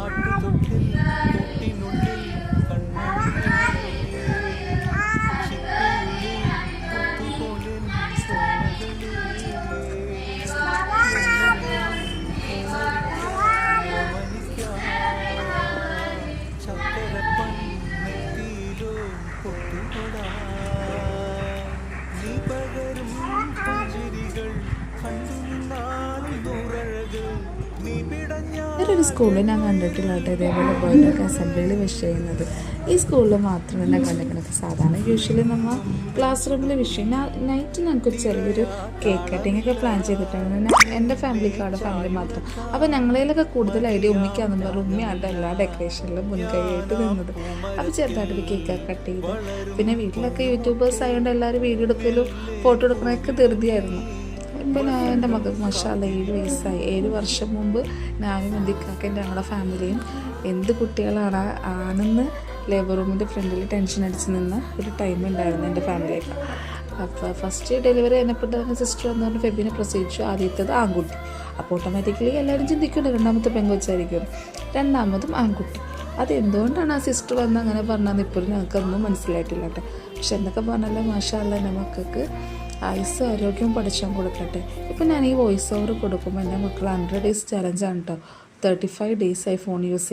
ആട്ടുതൊട്ടിൽ കൂട്ടിനുള്ളിൽ കണ്ണണിയേ ചിപ്പിയുള്ളിൽ മുത്തുപോലെൻ സോമകളിലേ ചക്കരപ്പൻ നെറ്റിയിലോ പൊട്ടുകൊടാ നീ പകരും പുഞ്ചിരികൾ കണ്ടു നിന്നാളിൽ നൂറഴക് നീ പിടഞ്ഞ വേറൊരു സ്കൂളിൽ ഞാൻ കണ്ടിട്ടില്ല കേട്ടോ ഇതേപോലെ ബർത്ത്ഡേ അസംബ്ലിയിൽ വിഷ് ചെയ്യുന്നത്. ഈ സ്കൂളിൽ മാത്രം തന്നെ കണ്ടിരിക്കുന്നത്. സാധാരണ യൂഷ്വലി നമ്മൾ ക്ലാസ് റൂമിൽ വിഷ് ചെയ്യും. നൈറ്റ് ഞങ്ങൾക്ക് ചെറിയൊരു കേക്ക് കട്ടിങ് ഒക്കെ പ്ലാൻ ചെയ്തിട്ടാണ് എൻ്റെ ഫാമിലിക്കാരുടെ ഫാമിലി മാത്രം. അപ്പോൾ ഞങ്ങളിലൊക്കെ കൂടുതൽ ഐഡിയ ഉമ്മിക്കാന്ന് പറഞ്ഞാൽ ഉമ്മയാണ് എല്ലാ ഡെക്കറേഷനിലും മുൻകൈയായിട്ട് നിന്നത്. അപ്പോൾ ചെറുതായിട്ടൊരു കേക്ക് കട്ട് ചെയ്ത് പിന്നെ വീട്ടിലൊക്കെ യൂട്യൂബേഴ്സ് ആയതുകൊണ്ട് എല്ലാവരും വീഡിയോ എടുക്കലും ഫോട്ടോ എടുക്കണമൊക്കെ ധൃതിയായിരുന്നു. ഇപ്പം എൻ്റെ മകൾക്ക് മാഷാഅല്ലാ 7 വയസ്സായി. 7 വർഷം മുമ്പ് ഞാനും എന്തിക്കാക്കും ഞങ്ങളുടെ ഫാമിലിയും എന്ത് കുട്ടികളാണ് ആണെന്ന് ലേബർ റൂമിൻ്റെ ഫ്രണ്ടിൽ ടെൻഷൻ അടിച്ച് നിന്ന ഒരു ടൈം ഉണ്ടായിരുന്നു എൻ്റെ ഫാമിലിയൊക്കെ. അപ്പോൾ ഫസ്റ്റ് ഡെലിവറി കഴിഞ്ഞപ്പോൾ സിസ്റ്റർ എന്ന് പറഞ്ഞാൽ ഫെബിനെ പ്രസവിച്ചു. ആദ്യത്തേത് ആൺകുട്ടി. അപ്പോൾ ഓട്ടോമാറ്റിക്കലി എല്ലാവരും ചിന്തിക്കുന്നുണ്ട് രണ്ടാമത്തെ പെങ്കൊച്ചായിരിക്കും, രണ്ടാമതും ആൺകുട്ടി. അതെന്തുകൊണ്ടാണ് ആ സിസ്റ്റർ വന്ന് അങ്ങനെ പറഞ്ഞതെന്ന് ഇപ്പോഴും ഞങ്ങൾക്കൊന്നും മനസ്സിലായിട്ടില്ല കേട്ടോ. പക്ഷെ എന്തൊക്കെ പറഞ്ഞാലും മാഷാഅല്ലാ എൻ്റെ മക്കൾക്ക് ആയുസ് ആരോഗ്യവും പഠിച്ചാൽ കൊടുക്കട്ടെ. ഇപ്പം ഞാൻ ഈ വോയിസ് ഓവർ കൊടുക്കുമ്പോൾ എൻ്റെ മക്കൾ 100 days ചലഞ്ചാണ് കേട്ടോ. 35 days ആയി ഫോൺ യൂസ് ചെയ്യും.